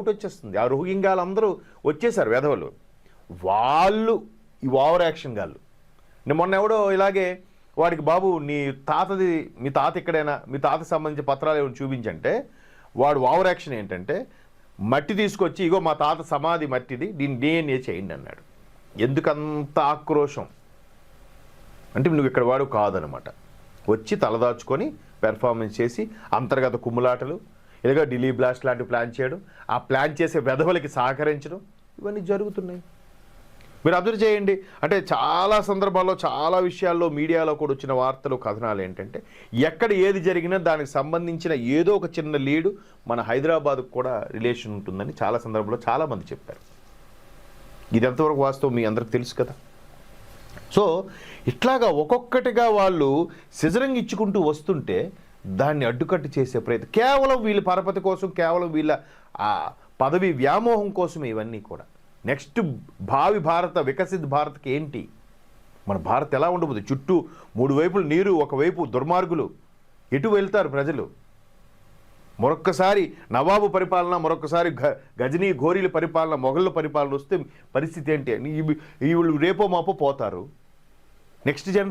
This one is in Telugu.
డౌట్ వచ్చేస్తుంది. ఆ రోహింగ్యాలు అందరూ వచ్చేసారు వెధవలు, వాళ్ళు ఈ ఓవర్ యాక్షన్ గాళ్ళు. మొన్న ఎవడో ఇలాగే వాడికి బాబు మీ తాత ఇక్కడైనా, మీ తాతకు సంబంధించిన పత్రాలు ఏమైనా చూపించంటే వాడు ఓవర్ యాక్షన్ ఏంటంటే మట్టి తీసుకొచ్చి ఇగో మా తాత సమాధి మట్టిది, దీన్ని DNA చేయండి అన్నాడు. ఎందుకంత ఆక్రోశం అంటే నువ్వు ఇక్కడ వాడు కాదనమాట. వచ్చి తలదాచుకొని పెర్ఫార్మెన్స్ చేసి అంతర్గత కుమ్ములాటలు, ఇలాగ ఢిల్లీ బ్లాస్ట్ లాంటి ప్లాన్ చేయడం, ఆ ప్లాన్ చేసే వెధవలకి సహకరించడం, ఇవన్నీ జరుగుతున్నాయి. మీరు అబ్జర్వ్ చేయండి. అంటే చాలా సందర్భాల్లో చాలా విషయాల్లో మీడియాలో కూడా వచ్చిన వార్తలు కథనాలు ఏంటంటే ఎక్కడ ఏది జరిగినా దానికి సంబంధించిన ఏదో ఒక చిన్న లీడు మన హైదరాబాద్కు కూడా రిలేషన్ ఉంటుందని చాలా సందర్భాల్లో చాలామంది చెప్పారు. ఇది ఎంతవరకు వాస్తవం మీ అందరికి తెలుసు కదా. సో ఇట్లాగా ఒక్కొక్కటిగా వాళ్ళు సిజరింగ్ ఇచ్చుకుంటూ వస్తుంటే దాన్ని అడ్డుకట్టు చేసే ప్రయత్నం కేవలం వీళ్ళ పరపతి కోసం, కేవలం వీళ్ళ పదవి వ్యామోహం కోసం ఇవన్నీ కూడా. నెక్స్ట్ భావి భారత, వికసిత్ భారత్కి ఏంటి, మన భారత్ ఎలా ఉండబోతుంది? చుట్టూ 3 వైపులు నీరు, ఒకవైపు దుర్మార్గులు, ఎటు వెళ్తారు ప్రజలు? మరొక్కసారి నవాబు పరిపాలన, మరొకసారి గజనీ ఘోరీల పరిపాలన, మొఘళ్ళ పరిపాలన వస్తే పరిస్థితి ఏంటి? వీళ్ళు రేపో మాపో పోతారు. Next generation